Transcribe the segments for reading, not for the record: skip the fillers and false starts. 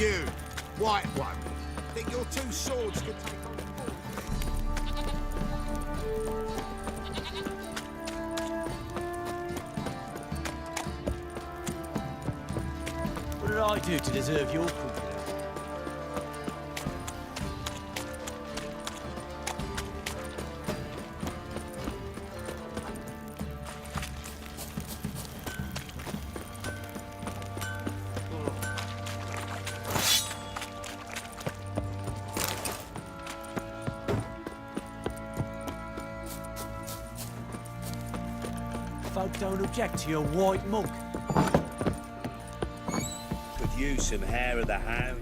You, white one. Think your two swords could take on the bull? What did I do to deserve your company? Folk don't object to your white monk. Could use some hair of the hound.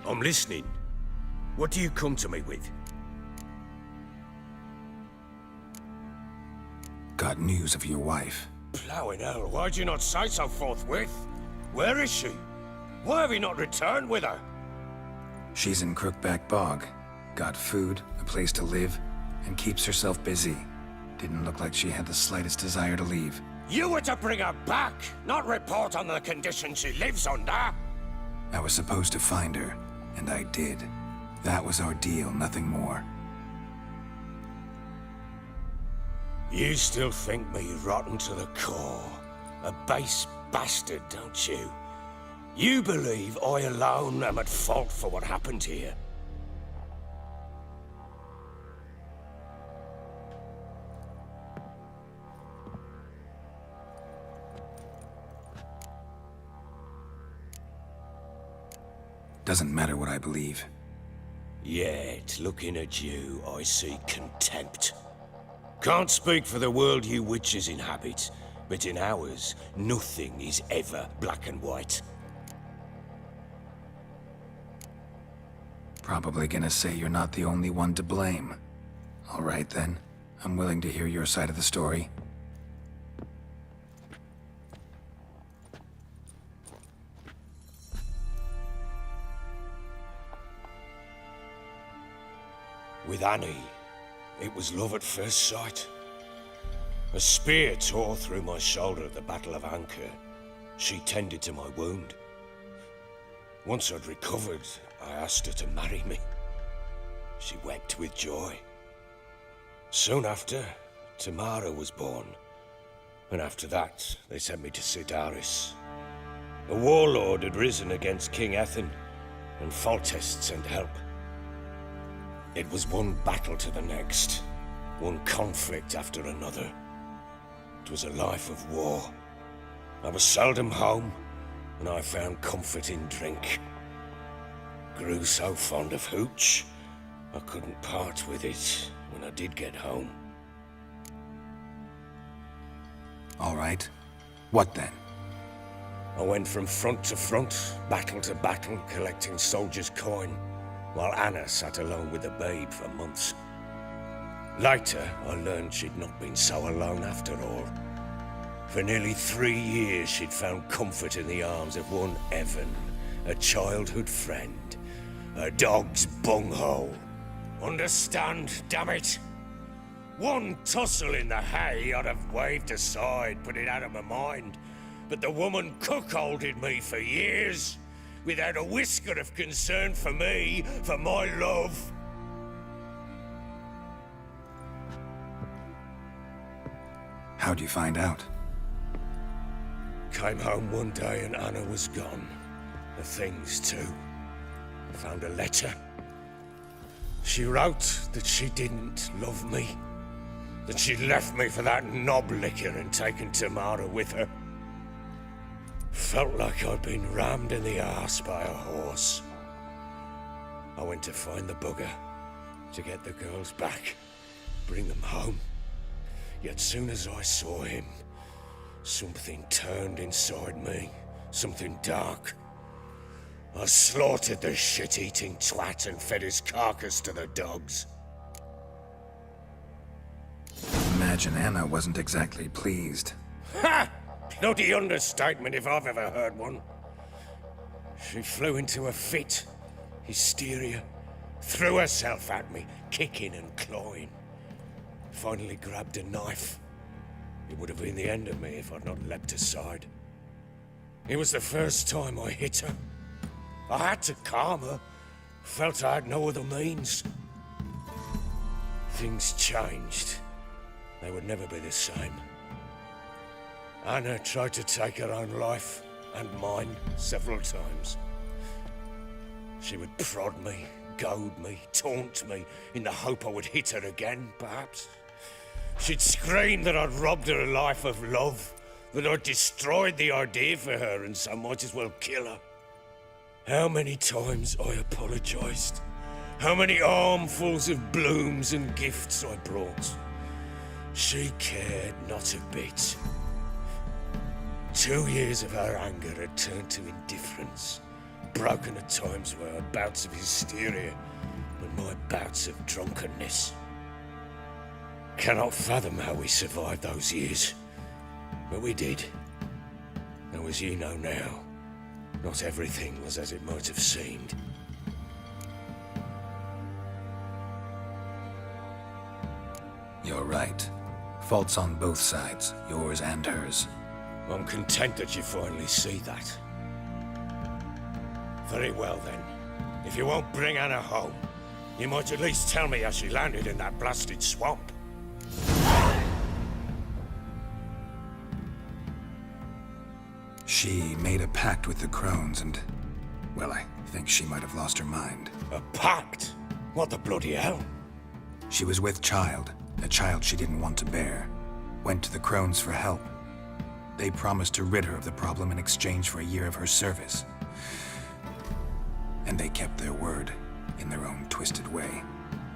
I'm listening. What do you come to me with? Got news of your wife. Plowing hell, why'd you not say so forthwith? Where is she? Why have you not returned with her? She's in Crookback Bog. Got food, a place to live, and keeps herself busy. Didn't look like she had the slightest desire to leave. You were to bring her back, not report on the conditions she lives under. I was supposed to find her, and I did. That was our deal, nothing more. You still think me rotten to the core. A base bastard, don't you? You believe I alone am at fault for what happened here. Doesn't matter what I believe. Yet, looking at you, I see contempt. Can't speak for the world you witches inhabit, but in ours, nothing is ever black and white. Probably gonna say you're not the only one to blame. All right then, I'm willing to hear your side of the story. With Annie, it was love at first sight. A spear tore through my shoulder at the Battle of Anchor. She tended to my wound. Once I'd recovered, I asked her to marry me. She wept with joy. Soon after, Tamara was born. And after that, they sent me to Sidaris. A warlord had risen against King Ethan, and Foltest sent help. It was one battle to the next, one conflict after another. It was a life of war. I was seldom home, and I found comfort in drink. Grew so fond of hooch, I couldn't part with it when I did get home. All right. What then? I went from front to front, battle to battle, collecting soldiers' coin, while Anna sat alone with the babe for months. Later, I learned she'd not been so alone after all. For nearly 3 years, she'd found comfort in the arms of one Evan, a childhood friend, a dog's bunghole. Understand, damn it? One tussle in the hay I'd have waved aside, put it out of my mind, but the woman cuckolded me for years, without a whisker of concern for me, for my love. How'd you find out? Came home one day and Anna was gone. The things too. Found a letter. She wrote that she didn't love me. That she'd left me for that knob licker and taken Tamara with her. Felt like I'd been rammed in the arse by a horse. I went to find the bugger, to get the girls back, bring them home. Yet soon as I saw him, something turned inside me, something dark. I slaughtered the shit-eating twat and fed his carcass to the dogs. Imagine Anna wasn't exactly pleased. Ha! Bloody understatement if I've ever heard one. She flew into a fit, hysteria, threw herself at me, kicking and clawing. Finally grabbed a knife. It would have been the end of me if I'd not leapt aside. It was the first time I hit her. I had to calm her. Felt I had no other means. Things changed. They would never be the same. Anna tried to take her own life, and mine, several times. She would prod me, goad me, taunt me, in the hope I would hit her again, perhaps. She'd scream that I'd robbed her life of love, that I'd destroyed the idea for her, and so might as well kill her. How many times I apologized. How many armfuls of blooms and gifts I brought. She cared not a bit. 2 years of her anger had turned to indifference, broken at times by her bouts of hysteria and my bouts of drunkenness. Cannot fathom how we survived those years, but we did. Though as you know now, not everything was as it might have seemed. You're right. Faults on both sides, yours and hers. I'm content that you finally see that. Very well then. If you won't bring Anna home, you might at least tell me how she landed in that blasted swamp. She made a pact with the crones and... well, I think she might have lost her mind. A pact? What the bloody hell? She was with child, a child she didn't want to bear. Went to the crones for help. They promised to rid her of the problem in exchange for a year of her service. And they kept their word, in their own twisted way.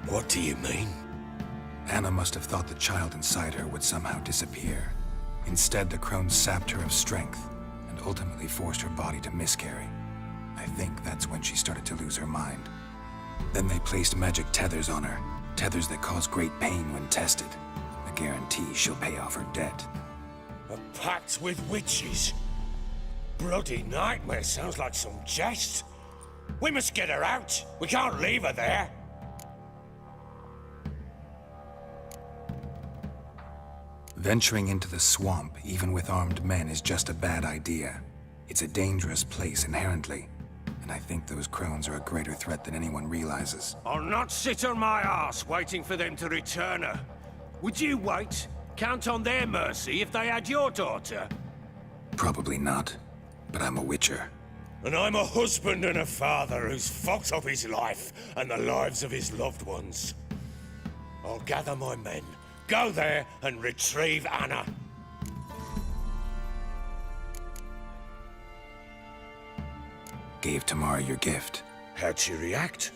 What do you mean? Anna must have thought the child inside her would somehow disappear. Instead, the crones sapped her of strength, and ultimately forced her body to miscarry. I think that's when she started to lose her mind. Then they placed magic tethers on her, tethers that cause great pain when tested. A guarantee she'll pay off her debt. A pact with witches? Bloody nightmare, sounds like some jest. We must get her out. We can't leave her there. Venturing into the swamp, even with armed men, is just a bad idea. It's a dangerous place inherently, and I think those crones are a greater threat than anyone realizes. I'll not sit on my ass waiting for them to return her. Would you wait? Count on their mercy if they had your daughter? Probably not, but I'm a witcher. And I'm a husband and a father who's fucked up his life and the lives of his loved ones. I'll gather my men, go there and retrieve Anna. Gave Tamara your gift. How'd she react?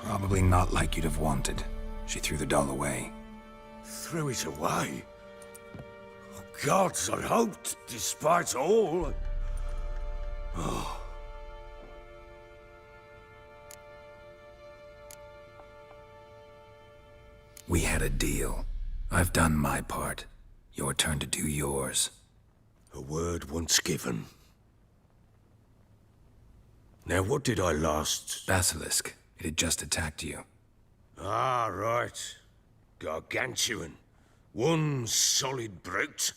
Probably not like you'd have wanted. She threw the doll away. Threw it away? Oh, gods, I hoped, despite all. Oh. We had a deal. I've done my part. Your turn to do yours. A word once given. Now, what did I last... Basilisk. It had just attacked you. Ah, right. Gargantuan. One solid brute.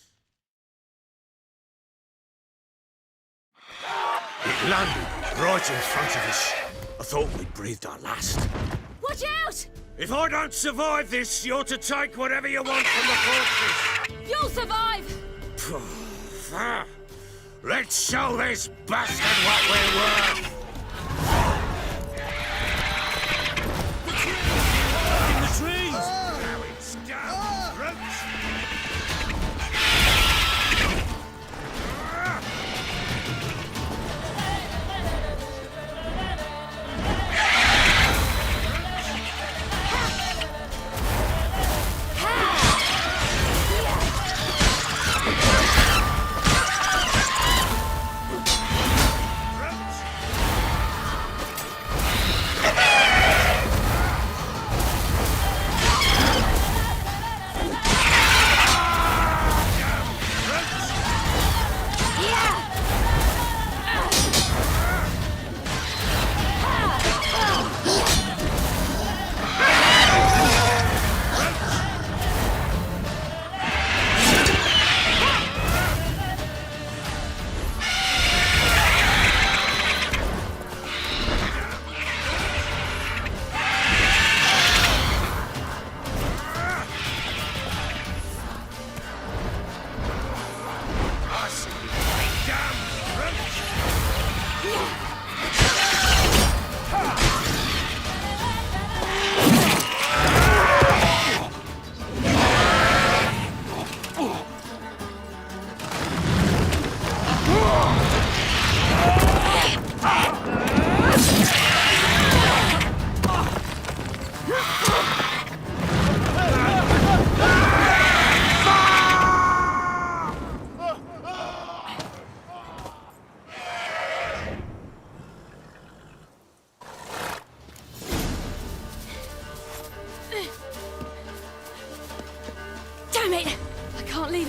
It landed right in front of us. I thought we'd breathed our last. Watch out! If I don't survive this, you're to take whatever you want from the corpses. You'll survive! Let's show this bastard what we're worth. In the trees! Now it's down, brutes.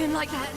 him like that.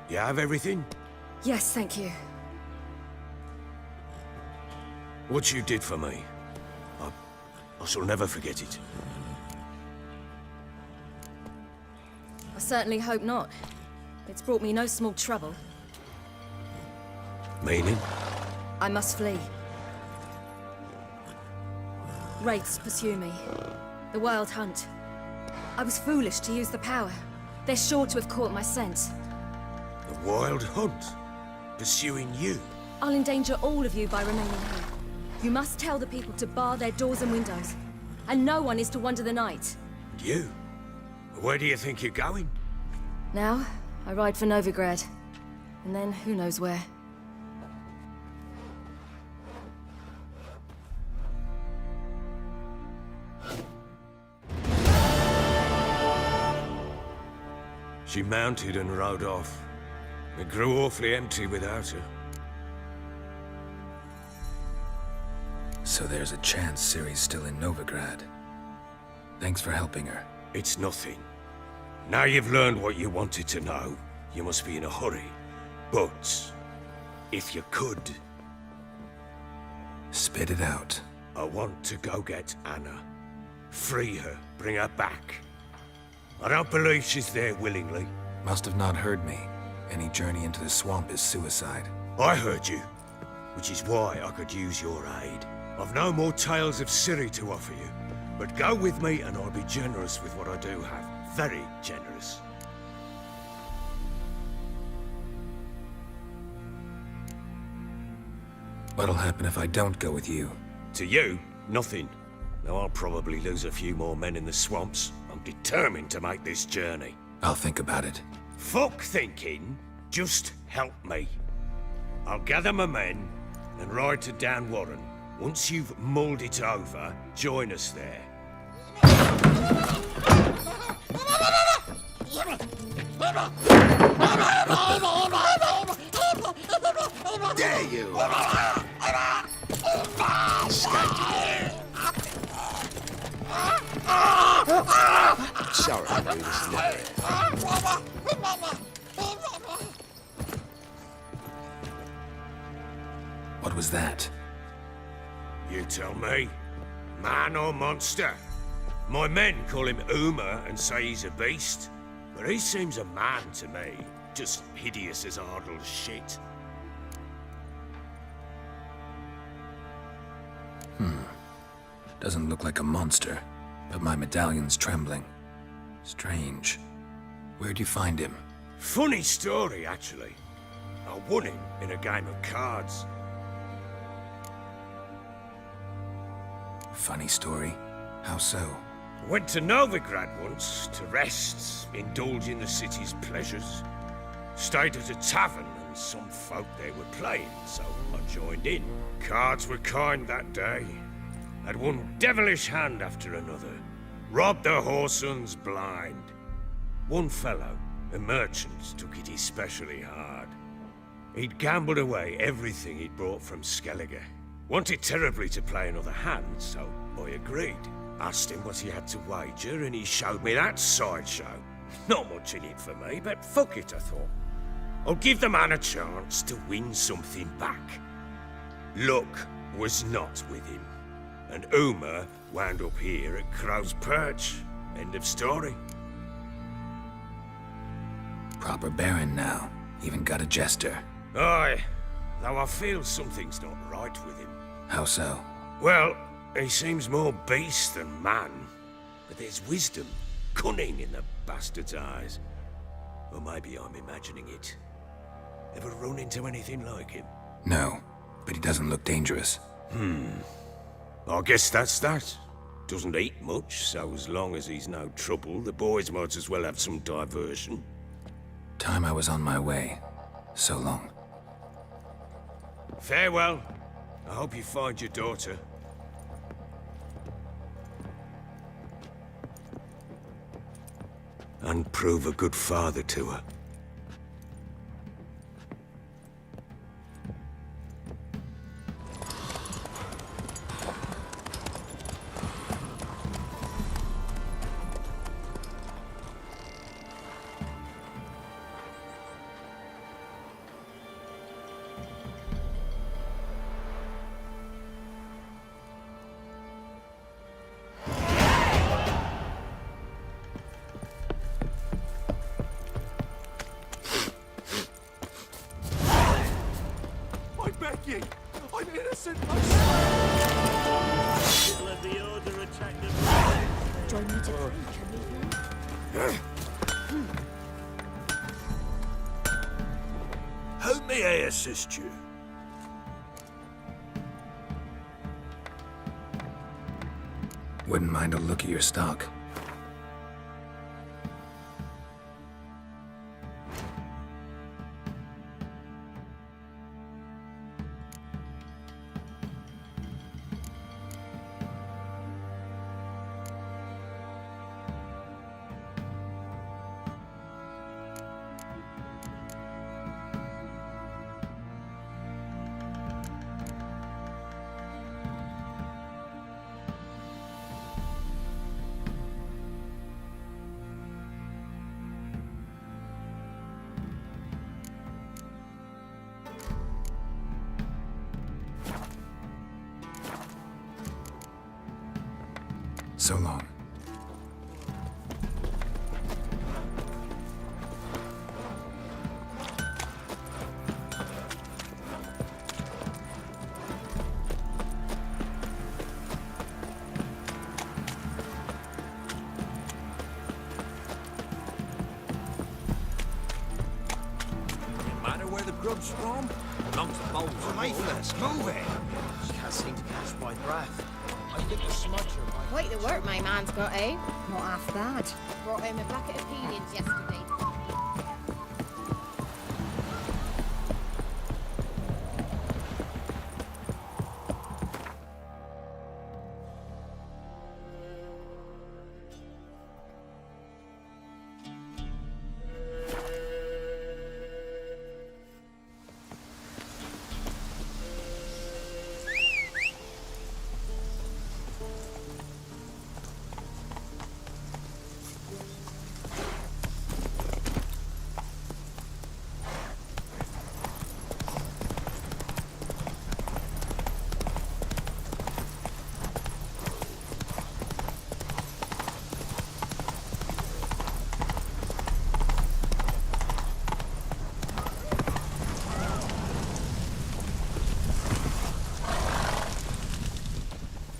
You have everything? Yes, thank you. What you did for me, I shall never forget it. I certainly hope not. It's brought me no small trouble. Meaning? I must flee. Wraiths pursue me. The Wild Hunt. I was foolish to use the power. They're sure to have caught my scent. The Wild Hunt? Pursuing you? I'll endanger all of you by remaining here. You must tell the people to bar their doors and windows. And no one is to wander the night. And you? Where do you think you're going? Now, I ride for Novigrad. And then, who knows where. She mounted and rode off. It grew awfully empty without her. So there's a chance Ciri's still in Novigrad. Thanks for helping her. It's nothing. Now you've learned what you wanted to know, you must be in a hurry. But, if you could, Spit it out. I want to go get Anna. Free her, bring her back. I don't believe she's there willingly. Must have not heard me. Any journey into the swamp is suicide. I heard you, which is why I could use your aid. I've no more tales of Ciri to offer you, but go with me and I'll be generous with what I do have. Very generous. What'll happen if I don't go with you? To you, nothing. Now I'll probably lose a few more men in the swamps. I'm determined to make this journey. I'll think about it. Fuck thinking, just help me. I'll gather my men and ride to Dan Warren. Once you've mulled it over, join us there. Dare you! Sorry, I knew this never. What was that? You tell me. Man or monster? My men call him Uma and say he's a beast. But he seems a man to me. Just hideous as Ardle's shit. Doesn't look like a monster, but my medallion's trembling. Strange. Where'd you find him? Funny story, actually. I won him in a game of cards. Funny story. How so? Went to Novigrad once to rest, indulge in the city's pleasures. Stayed at a tavern and some folk there were playing, so I joined in. Cards were kind that day. Had one devilish hand after another. Robbed the whoresons blind. One fellow, a merchant, took it especially hard. He'd gambled away everything he'd brought from Skellige. Wanted terribly to play another hand, so I agreed. Asked him what he had to wager, and he showed me that sideshow. Not much in it for me, but fuck it, I thought. I'll give the man a chance to win something back. Luck was not with him, and Uma wound up here at Crow's Perch. End of story. Proper baron now. Even got a jester. Aye, though I feel something's not right with him. How so? Well, he seems more beast than man, but there's wisdom, cunning in the bastard's eyes. Or maybe I'm imagining it. Ever run into anything like him? No, but he doesn't look dangerous. I guess that's that. Doesn't eat much, so as long as he's no trouble, the boys might as well have some diversion. Time I was on my way. So long. Farewell. I hope you find your daughter. And prove a good father to her. I beg ye! I'm innocent myself! Let the order attack them. Join me to drink, How may I assist you? Wouldn't mind a look at your stock. So long. Matter where the grub's from? Belongs to bowls. Faithless, move it! She can't seem to catch my breath. I think the smudger might... Quite the work my man's got, eh? Not half bad. Brought home a bucket of peelings yesterday.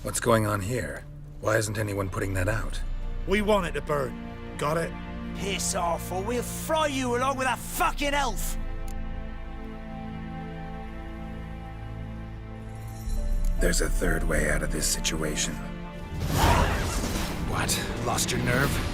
What's going on here? Why isn't anyone putting that out? We want it to burn. Got it? Piss off, or we'll fry you along with that fucking elf! There's a third way out of this situation. What? Lost your nerve?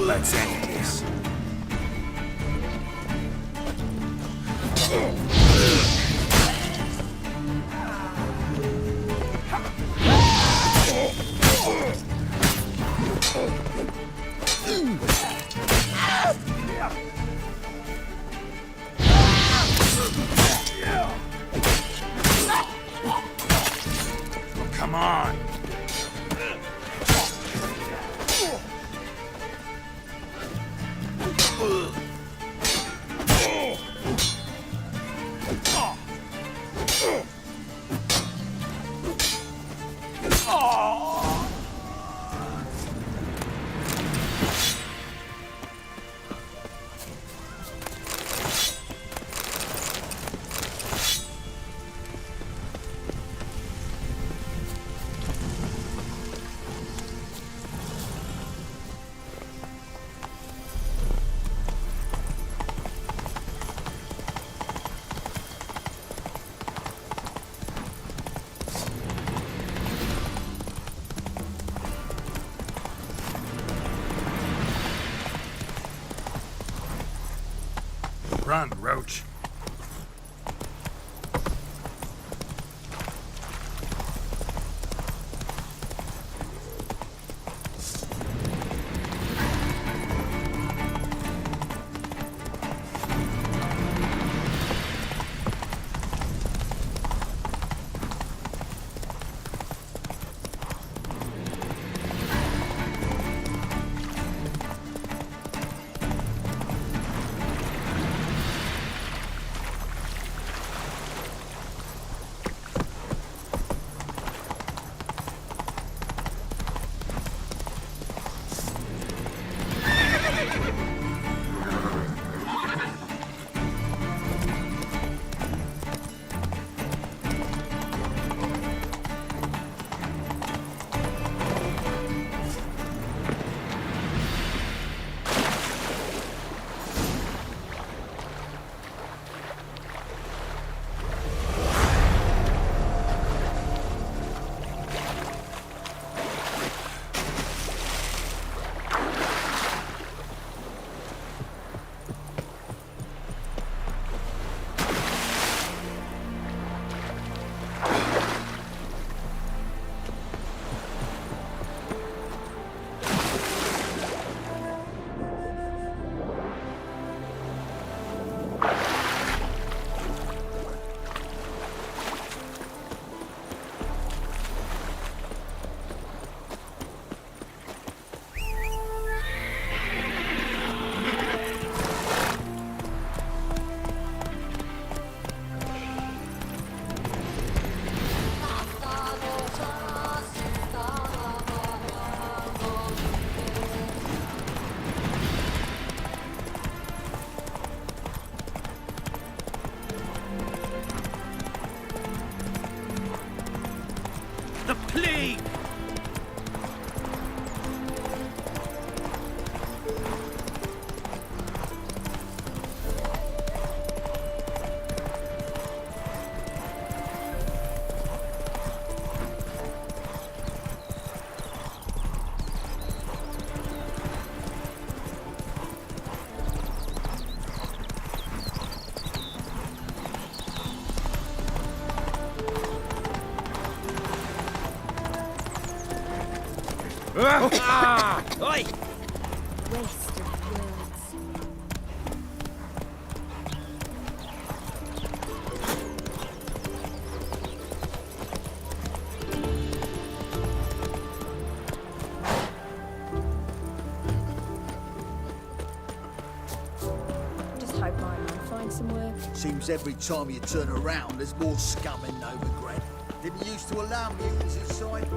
Let's end this. Come on. Run, Roach. The plague! Oi! Waste of words. Just hope my man finds some work. Seems every time you turn around, there's more scum in Novigrad. Didn't used to allow mutants inside.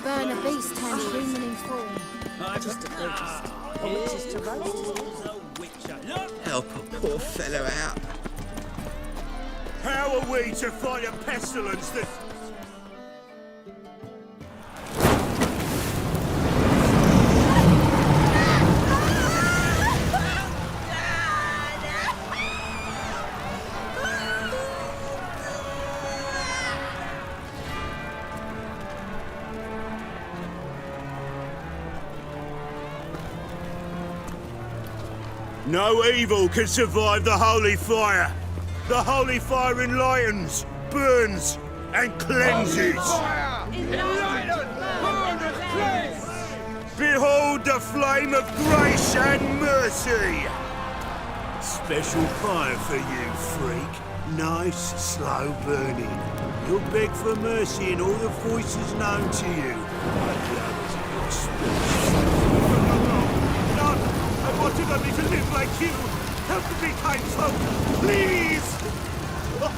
burn a beast turned human in form. Help a poor fellow out. How are we to fight a pestilence that... No evil can survive the holy fire. The holy fire enlightens, burns, and cleanses. Behold the flame of grace and mercy. Special fire for you, freak. Nice, slow burning. You'll beg for mercy in all the voices known to you. Like the others of your species. I wanted only to live like you. Help me, kind folk, please! Oh,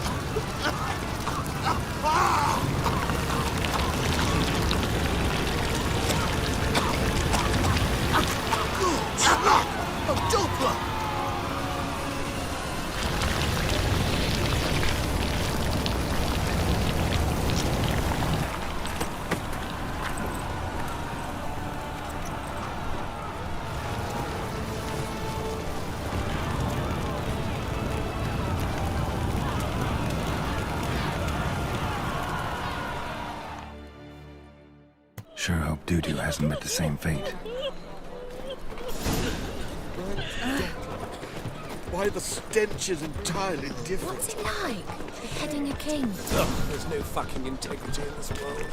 Doppler! Sure hope Dudu hasn't met the same fate. Why, the stench is entirely different. What's it like, beheading a king? There's no fucking integrity in this world.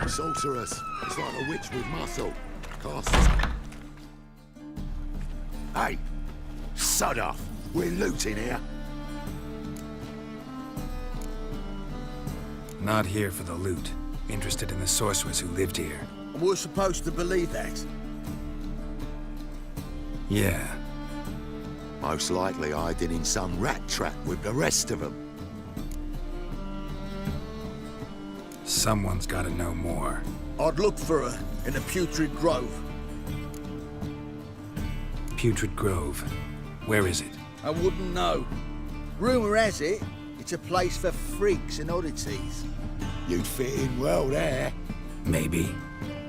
Sorceress. It's like a witch with muscle. Casts. Hey! Sod off! We're looting here. Not here for the loot. Interested in the sorceress who lived here. And we're supposed to believe that. Yeah. Most likely hiding in some rat trap with the rest of them. Someone's gotta know more. I'd look for her in the Putrid Grove. Putrid Grove. Where is it? I wouldn't know. Rumour has it, it's a place for freaks and oddities. You'd fit in well there. Maybe.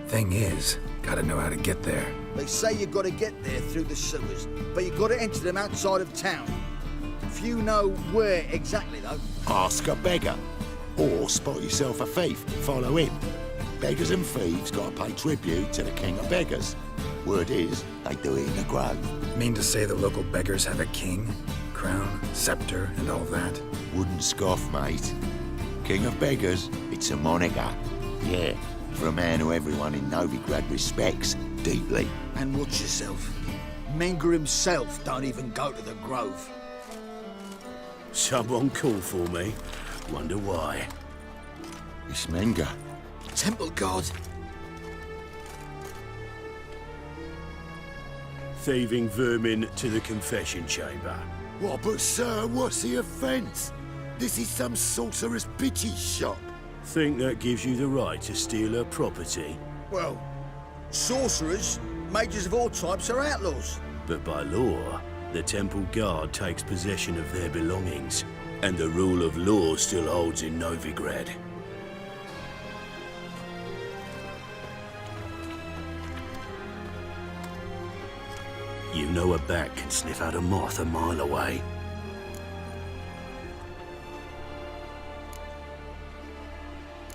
Thing is, gotta know how to get there. They say you gotta get there through the sewers, but you gotta enter them outside of town. Few know where exactly, though. Ask a beggar. Or spot yourself a thief, follow him. Beggars and thieves gotta pay tribute to the king of beggars. Word is, they do it in the grove. Mean to say the local beggars have a king? Crown, scepter, and all that? Wouldn't scoff, mate. King of beggars, it's a moniker. Yeah, for a man who everyone in Novigrad respects deeply. And watch yourself. Menger himself don't even go to the Grove. Someone called for me. Wonder why. It's Menger. Temple God. Thieving vermin to the confession chamber. What, but sir, what's the offence? This is some sorcerer's bitchy shop. Think that gives you the right to steal her property? Well, sorcerers, mages of all types are outlaws. But by law, the temple guard takes possession of their belongings, and the rule of law still holds in Novigrad. You know a bat can sniff out a moth a mile away.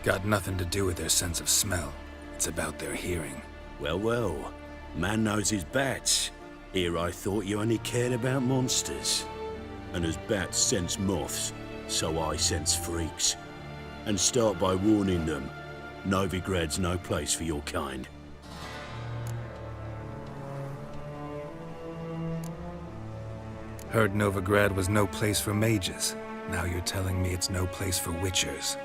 Got nothing to do with their sense of smell. It's about their hearing. Well, well. Man knows his bats. Here I thought you only cared about monsters. And as bats sense moths, so I sense freaks. And start by warning them, Novigrad's no place for your kind. Heard Novigrad was no place for mages. Now you're telling me it's no place for witchers.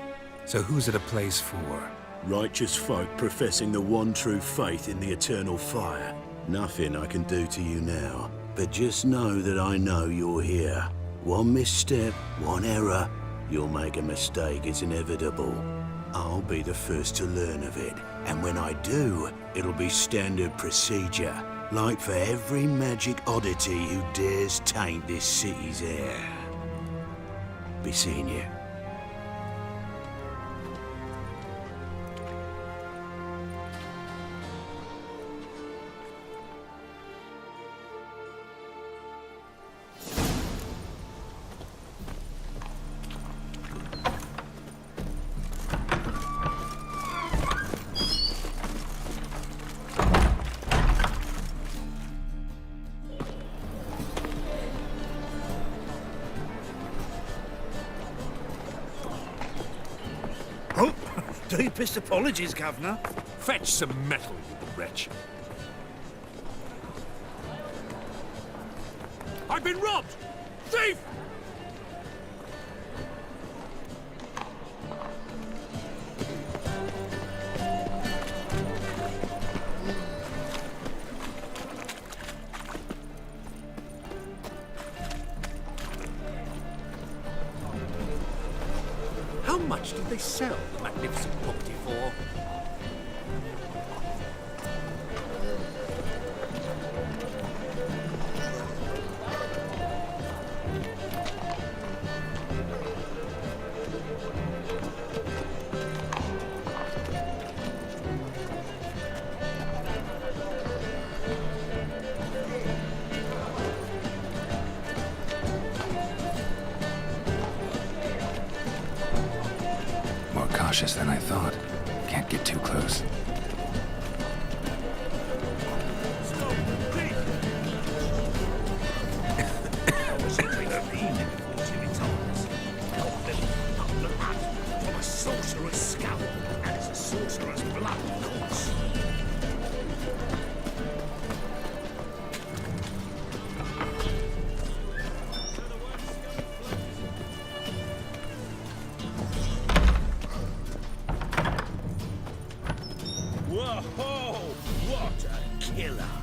So who's it a place for? Righteous folk professing the one true faith in the eternal fire. Nothing I can do to you now, but just know that I know you're here. One misstep, one error, you'll make a mistake, it's inevitable. I'll be the first to learn of it. And when I do, it'll be standard procedure. Like for every magic oddity who dares taint this city's air. Be seeing you. Oh, deepest apologies, Governor. Fetch some metal, you wretch. I've been robbed! Thief! How much did they sell the magnificent property for? More cautious than I thought. Can't get too close. From a sorcerer's scalp, and it's a sorcerer's blood, of course. Whoa! What a killer!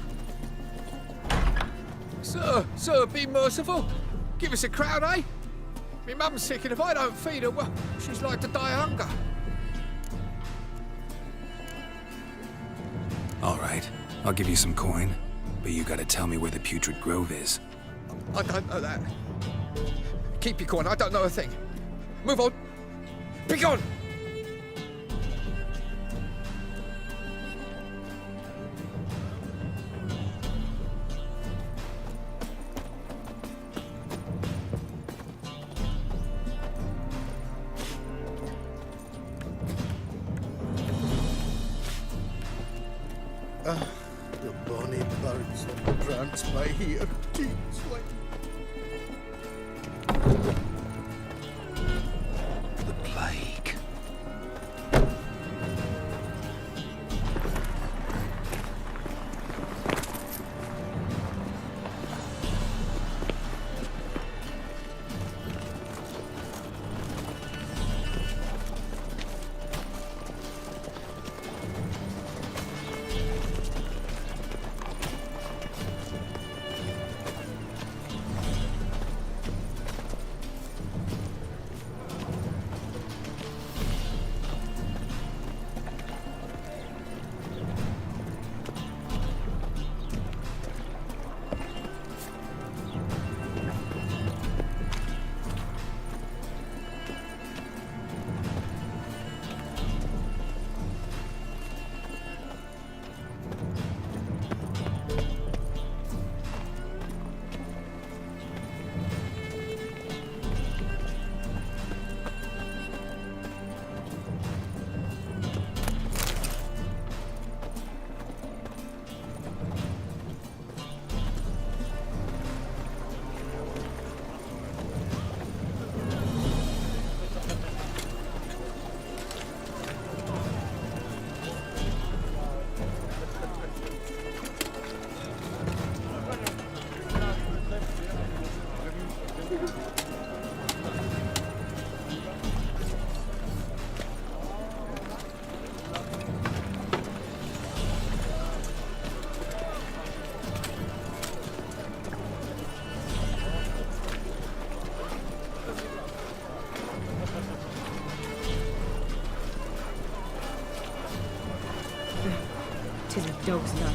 Sir, be merciful. Give us a crown, eh? Me mum's sick, and if I don't feed her, well, she's like to die of hunger. All right, I'll give you some coin, but you gotta tell me where the Putrid Grove is. I don't know that. Keep your coin, I don't know a thing. Move on. Be gone! The bonny birds and prance by here, Kingsley. The plague. Looks done.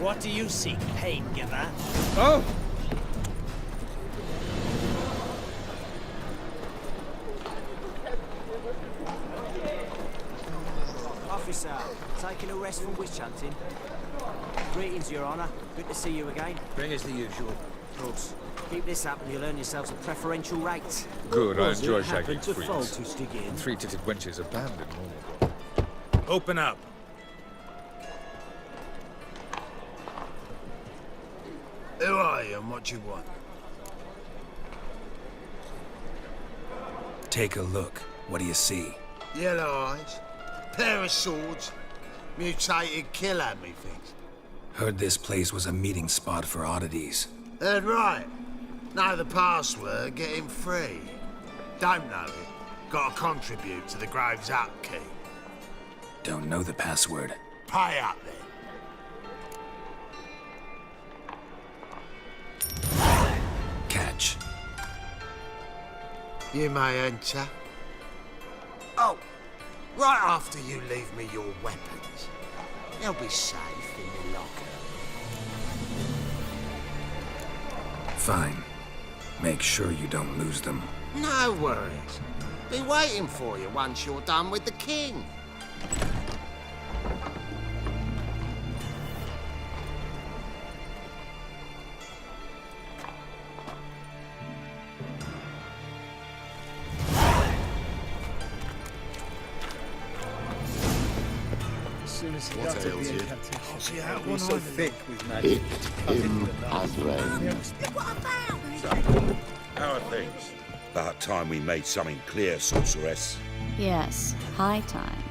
What do you seek, pain giver? Oh! Officer, taking a rest from witch hunting. Greetings, Your Honor. Good to see you again. Bring us the usual. Of course. Keep this up and you'll earn yourselves a preferential rate. Good, I enjoy Happen shagging to fall freaks. to stick in. Three-titted wenches abandoned normal. Open up. Who are you and what you want? Take a look. What do you see? Yellow eyes, pair of swords, mutated killer, methinks. Heard this place was a meeting spot for oddities. Heard right. Know the password, get him free. Don't know it. Gotta contribute to the Grave's upkeep. Don't know the password. Pay up then. Catch. You may enter. Oh, right after you leave me your weapons. They'll be safe in the locker. Fine. Make sure you don't lose them. No worries. Be waiting for you once you're done with the king. What ails you? See how We're one so eye thick with magic. Him as rain. How are things? About time we made something clear, sorceress. Yes, high time.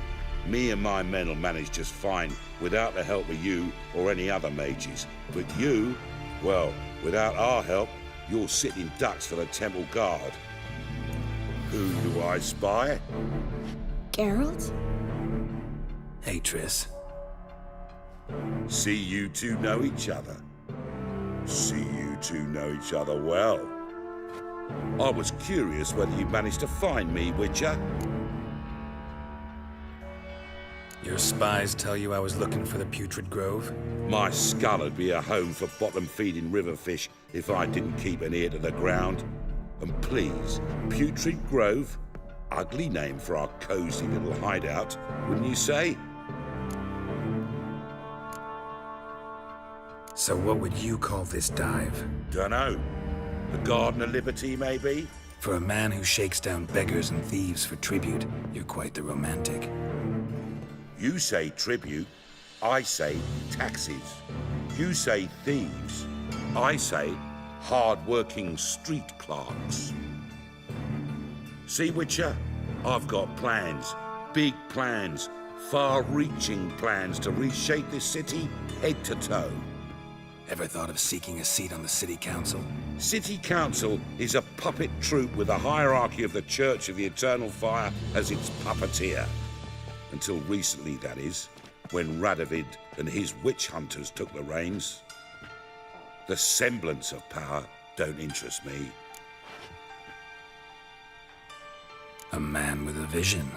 Me and my men will manage just fine without the help of you or any other mages. But you, well, without our help, you're sitting ducks for the temple guard. Who do I spy? Geralt? Hey, Triss. See you two know each other. See you two know each other well. I was curious whether you managed to find me, Witcher. Your spies tell you I was looking for the Putrid Grove? My skull'd be a home for bottom-feeding river fish if I didn't keep an ear to the ground. And please, Putrid Grove? Ugly name for our cozy little hideout, wouldn't you say? So what would you call this dive? Dunno. The Garden of Liberty, maybe? For a man who shakes down beggars and thieves for tribute, you're quite the romantic. You say tribute, I say taxes. You say thieves, I say hard-working street clerks. See, Witcher? I've got plans. Big plans. Far-reaching plans to reshape this city head to toe. Ever thought of seeking a seat on the city council? City Council is a puppet troupe with the hierarchy of the Church of the Eternal Fire as its puppeteer. Until recently, that is, when Radovid and his witch hunters took the reins. The semblance of power don't interest me. A man with a vision.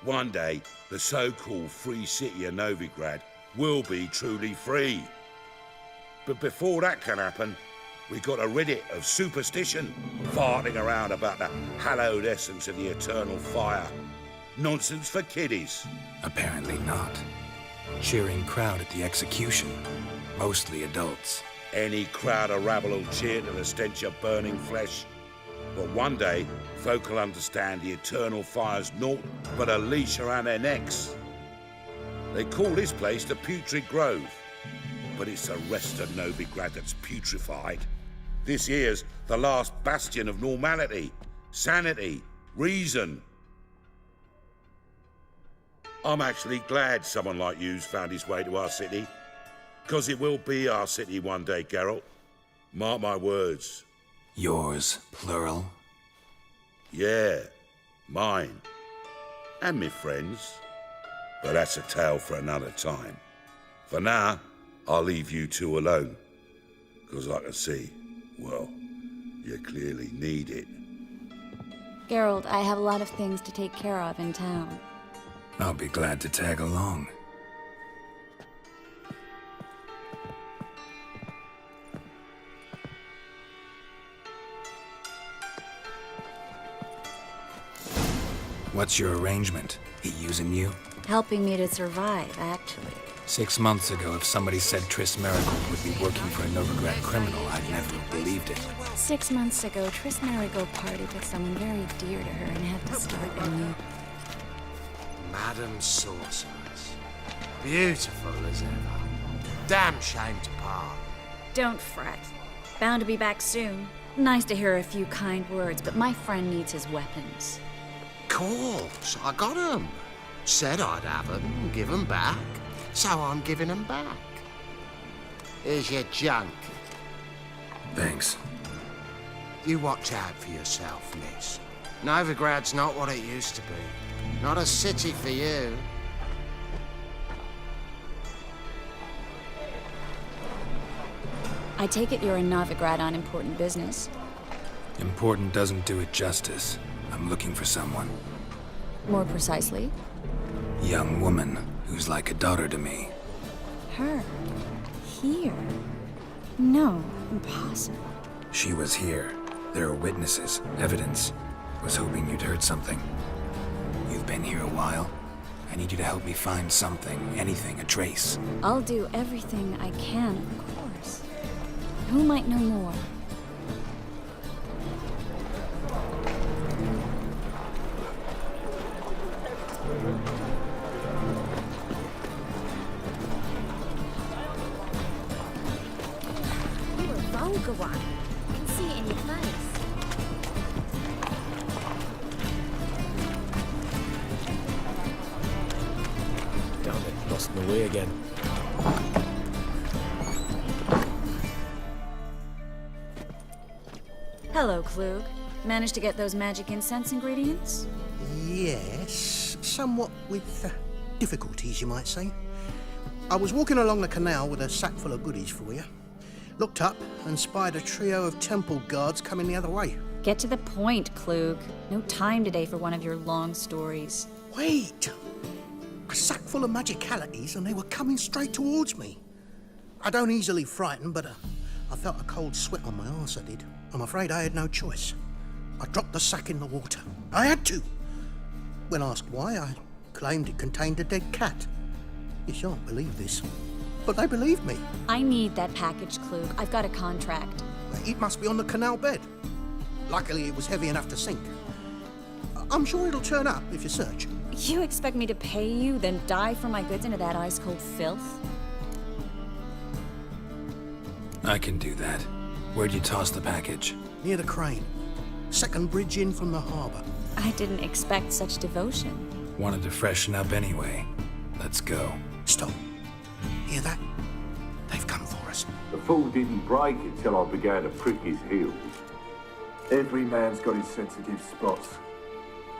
One day, the so-called free city of Novigrad will be truly free. But before that can happen, we got to rid it of superstition, farting around about the hallowed essence of the eternal fire. Nonsense for kiddies. Apparently not. Cheering crowd at the execution. Mostly adults. Any crowd of rabble will cheer to the stench of burning flesh. But one day, folk will understand the eternal fire's naught but a leash around their necks. They call this place the Putrid Grove. But it's the rest of Novigrad that's putrefied. This here's the last bastion of normality, sanity, reason. I'm actually glad someone like you's found his way to our city. 'Cause it will be our city one day, Geralt. Mark my words. Yours, plural? Yeah, mine. And me friends. But that's a tale for another time. For now, I'll leave you two alone. 'Cause I can see, well, you clearly need it. Geralt, I have a lot of things to take care of in town. I'll be glad to tag along. What's your arrangement? He using you? Helping me to survive, actually. 6 months ago, if somebody said Triss Merigold would be working for a Novigrad criminal, I'd never have believed it. 6 months ago, Triss Merigold partied with someone very dear to her and had to start anew. Madam Sorceress. Beautiful as ever. Damn shame to part. Don't fret. Bound to be back soon. Nice to hear a few kind words, but my friend needs his weapons. Course, I got 'em. Said I'd have 'em and give 'em back. So I'm giving 'em back. Here's your junk. Thanks. You watch out for yourself, miss. Novigrad's not what it used to be. Not a city for you. I take it you're in Novigrad on important business. Important doesn't do it justice. I'm looking for someone. More precisely? Young woman who's like a daughter to me. Her? Here? No, impossible. She was here. There are witnesses, evidence. Was hoping you'd heard something. You've been here a while. I need you to help me find something, anything, a trace. I'll do everything I can, of course. Who might know more? You a vulgar one. I can see it in your face. Damn it, lost my way again. Hello, Klug. Managed to get those magic incense ingredients? Yes, somewhat with difficulties, you might say. I was walking along the canal with a sack full of goodies for you. Looked up and spied a trio of temple guards coming the other way. Get to the point, Klug. No time today for one of your long stories. Wait! A sack full of magicalities and they were coming straight towards me. I don't easily frighten, but I felt a cold sweat on my arse, I did. I'm afraid I had no choice. I dropped the sack in the water. I had to. When asked why, I claimed it contained a dead cat. You shan't believe this, but they believed me. I need that package, Klug. I've got a contract. It must be on the canal bed. Luckily, it was heavy enough to sink. I'm sure it'll turn up if you search. You expect me to pay you, then dive for my goods into that ice-cold filth? I can do that. Where'd you toss the package? Near the crane. Second bridge in from the harbour. I didn't expect such devotion. Wanted to freshen up anyway. Let's go. Stop. Hear that? They've come for us. The fool didn't break until I began to prick his heels. Every man's got his sensitive spots.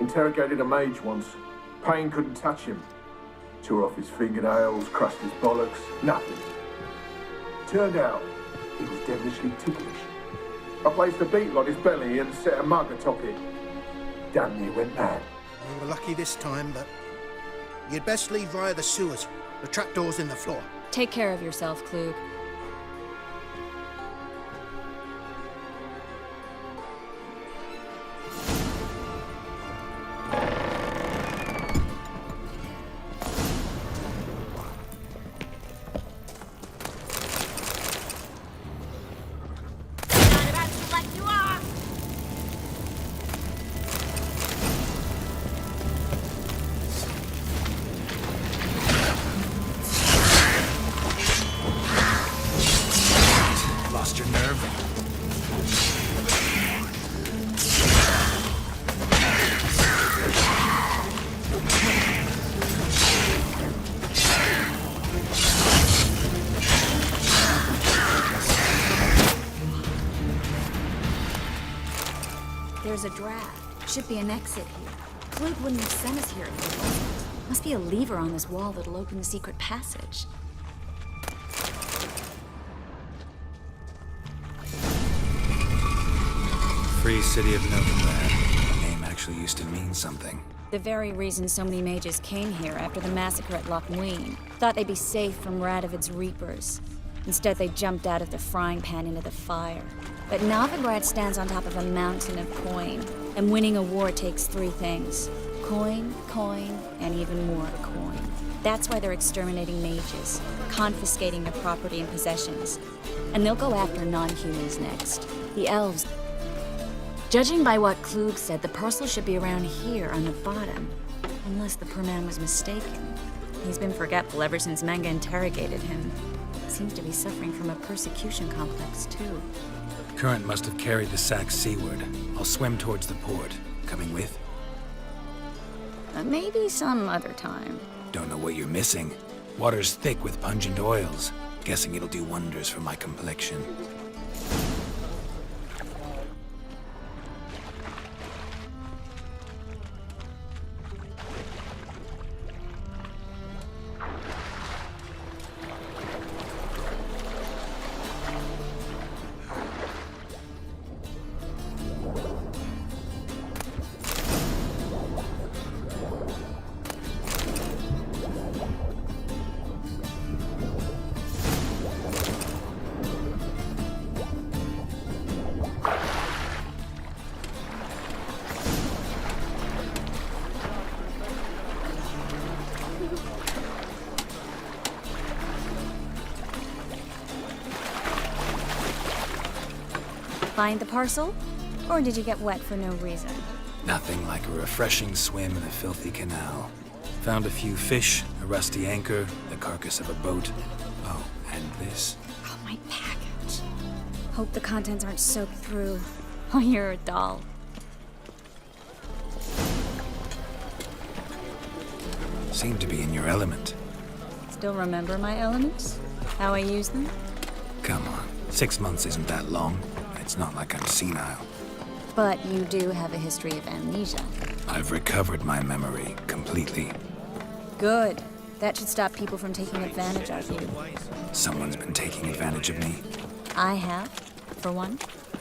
Interrogated a mage once. Pain couldn't touch him. Tore off his fingernails, crushed his bollocks, nothing. Turned out, he was devilishly ticklish. I placed a beetle on his belly and set a mug atop it. Damn near went mad. We were lucky this time, but you'd best leave via the sewers. The trapdoor's in the floor. Take care of yourself, Klug. Lost your nerve? There's a draft. Should be an exit here. Klug wouldn't have sent us here if there wasn't. Must be a lever on this wall that'll open the secret passage. Free City of Novigrad. The name actually actually used to mean something. The very reason so many mages came here after the massacre at Loch Ween. Thought they'd be safe from Radovid's reapers. Instead, they jumped out of the frying pan into the fire. But Novigrad stands on top of a mountain of coin, and winning a war takes 3 things. Coin, coin, and even more coin. That's why they're exterminating mages, confiscating their property and possessions. And they'll go after non-humans next. The elves. Judging by what Klug said, the parcel should be around here on the bottom. Unless the poor man was mistaken. He's been forgetful ever since Manga interrogated him. Seems to be suffering from a persecution complex, too. Current must have carried the sack seaward. I'll swim towards the port. Coming with? Maybe some other time. Don't know what you're missing. Water's thick with pungent oils. Guessing it'll do wonders for my complexion. Find the parcel? Or did you get wet for no reason? Nothing like a refreshing swim in a filthy canal. Found a few fish, a rusty anchor, the carcass of a boat. Oh, and this. Oh, my package. Hope the contents aren't soaked through. Oh, you're a doll. Seem to be in your element. Still remember my elements? How I use them? Come on, 6 months isn't that long. It's not like I'm senile. But you do have a history of amnesia. I've recovered my memory completely. Good. That should stop people from taking advantage of you. Someone's been taking advantage of me. I have, for one.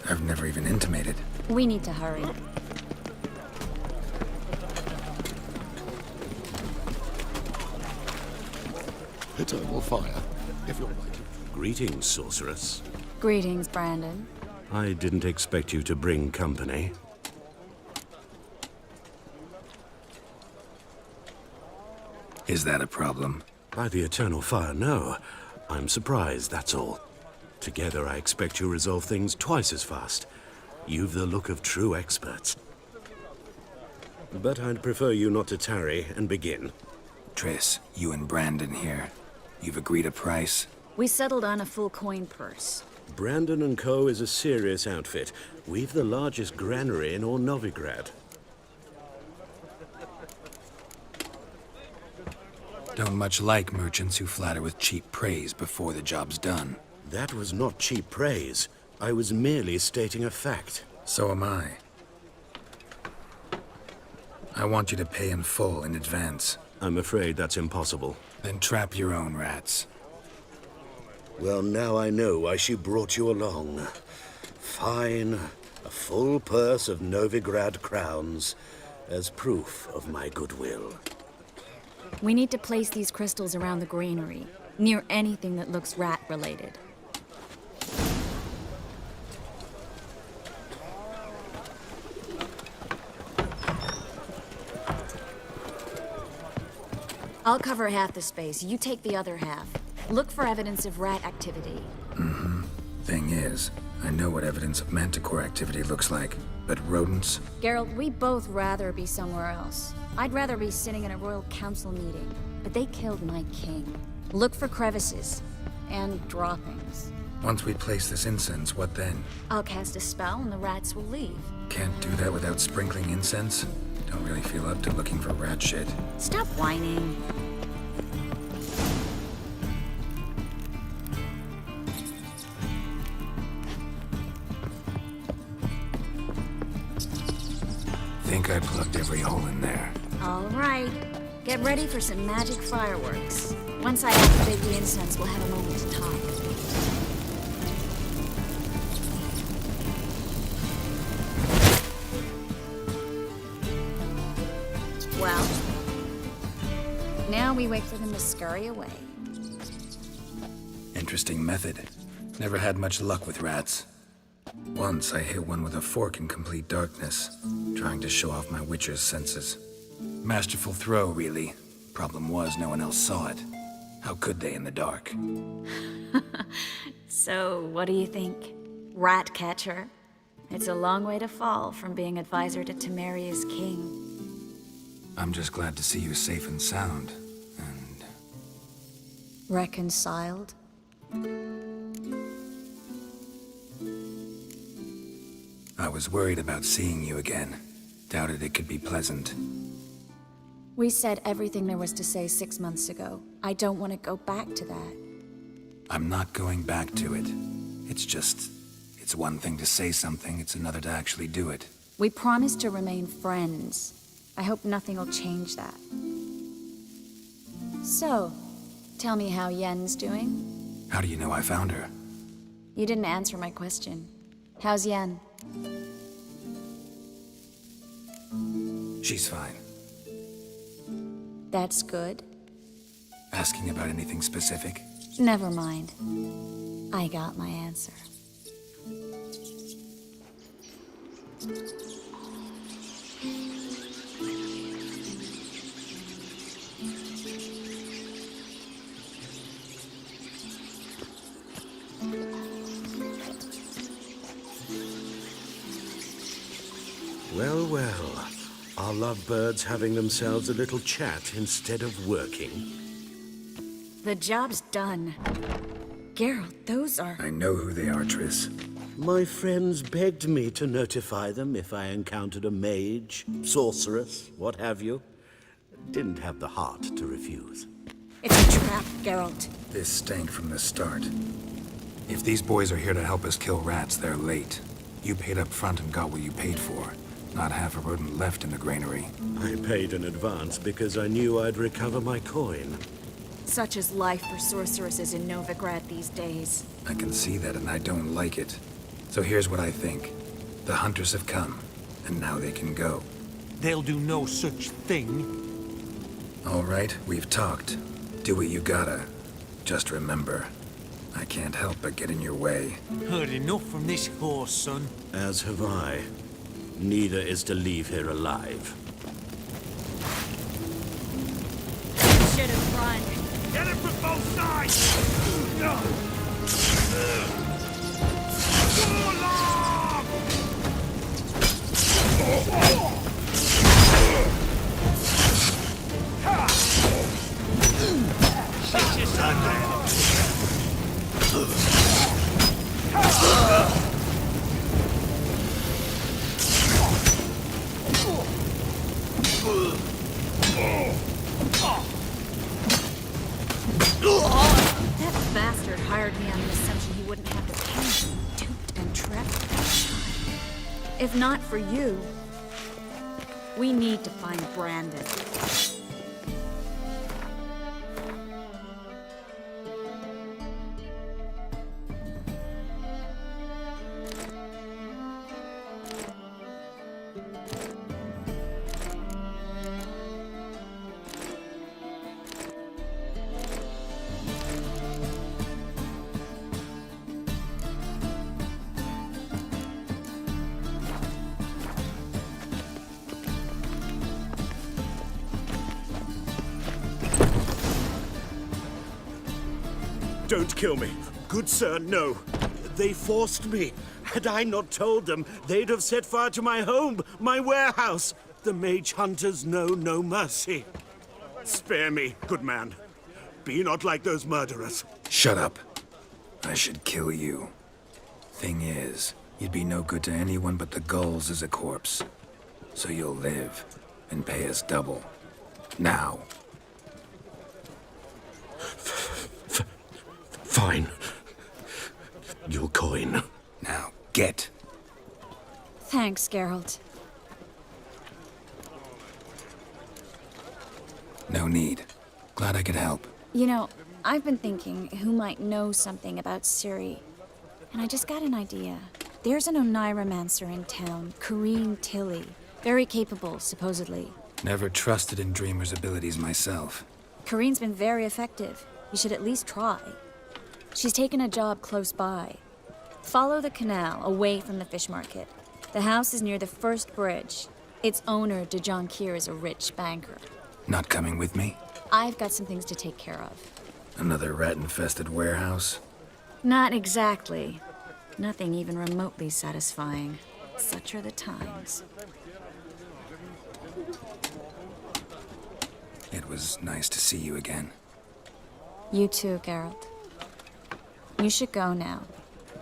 I've never even intimated. We need to hurry. Eternal fire, if you're right. Greetings, sorceress. Greetings, Brandon. I didn't expect you to bring company. Is that a problem? By the eternal fire, no. I'm surprised, that's all. Together, I expect you resolve things twice as fast. You've the look of true experts. But I'd prefer you not to tarry and begin. Triss, you and Brandon here. You've agreed a price? We settled on a full coin purse. Brandon & Co. is a serious outfit. We've the largest granary in all Novigrad. Don't much like merchants who flatter with cheap praise before the job's done. That was not cheap praise. I was merely stating a fact. So am I. I want you to pay in full in advance. I'm afraid that's impossible. Then trap your own rats. Well, now I know why she brought you along. Fine. A full purse of Novigrad crowns as proof of my goodwill. We need to place these crystals around the granary, near anything that looks rat-related. I'll cover half the space, you take the other half. Look for evidence of rat activity. Thing is, I know what evidence of manticore activity looks like, but rodents? Geralt, we'd both rather be somewhere else. I'd rather be sitting in a royal council meeting, but they killed my king. Look for crevices and droppings. Once we place this incense, what then? I'll cast a spell and the rats will leave. Can't do that without sprinkling incense? Don't really feel up to looking for rat shit. Stop whining. Think I plugged every hole in there. All right. Get ready for some magic fireworks. Once I activate the incense, we'll have a moment to talk. Well, now we wait for them to scurry away. Interesting method. Never had much luck with rats. Once I hit one with a fork in complete darkness, trying to show off my Witcher's senses. Masterful throw, really. Problem was, no one else saw it. How could they in the dark? So, what do you think? Rat catcher? It's a long way to fall from being advisor to Temeria's king. I'm just glad to see you safe and sound, and... Reconciled? I was worried about seeing you again. Doubted it could be pleasant. We said everything there was to say 6 months ago. I don't want to go back to that. I'm not going back to it. It's just... It's one thing to say something, it's another to actually do it. We promised to remain friends. I hope nothing will change that. So, tell me how Yen's doing? How do you know I found her? You didn't answer my question. How's Yen? She's fine. That's good. Asking about anything specific? Never mind. I got my answer. Well, well. Our lovebirds having themselves a little chat instead of working. The job's done. Geralt, those are... I know who they are, Triss. My friends begged me to notify them if I encountered a mage, sorceress, what have you. Didn't have the heart to refuse. It's a trap, Geralt. This stank from the start. If these boys are here to help us kill rats, they're late. You paid up front and got what you paid for. Not half a rodent left in the granary. I paid in advance because I knew I'd recover my coin. Such is life for sorceresses in Novigrad these days. I can see that, and I don't like it. So here's what I think. The hunters have come, and now they can go. They'll do no such thing. All right, we've talked. Do what you gotta. Just remember, I can't help but get in your way. Heard enough from this horse, son. As have I. Neither is to leave here alive. Should have run. Get him from both sides! Sit your son down. That bastard hired me on the assumption he wouldn't have to pay me. Duped and trapped that child. If not for you, we need to find Brandon. Don't kill me. Good sir, no. They forced me. Had I not told them, they'd have set fire to my home, my warehouse. The mage hunters know no mercy. Spare me, good man. Be not like those murderers. Shut up. I should kill you. Thing is, you'd be no good to anyone but the gulls as a corpse. So you'll live, and pay us double. Now. Fine. Your coin. Now, get. Thanks, Geralt. No need. Glad I could help. You know, I've been thinking who might know something about Ciri. And I just got an idea. There's an Oneiromancer in town, Corrine Tilly. Very capable, supposedly. Never trusted in Dreamer's abilities myself. Corinne's been very effective. You should at least try. She's taken a job close by. Follow the canal away from the fish market. The house is near the first bridge. Its owner, DeJohn Kier, is a rich banker. Not coming with me? I've got some things to take care of. Another rat-infested warehouse? Not exactly. Nothing even remotely satisfying. Such are the times. It was nice to see you again. You too, Geralt. You should go now,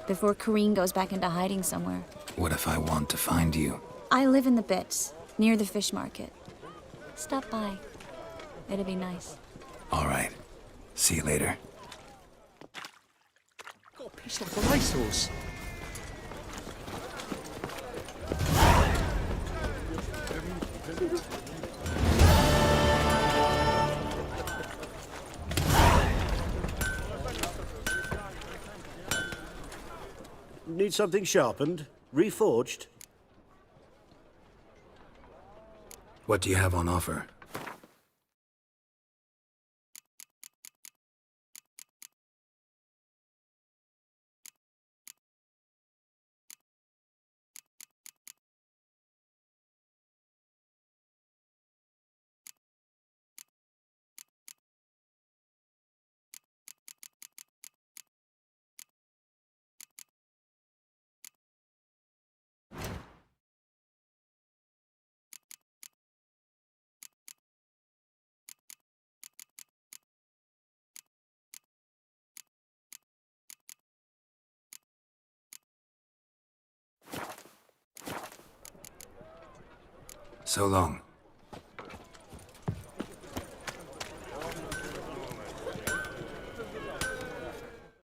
before Corinne goes back into hiding somewhere. What if I want to find you? I live in the Bits, near the fish market. Stop by. It'd be nice. All right. See you later. Got pissed like a racehorse. Need something sharpened? Reforged? What do you have on offer? So long.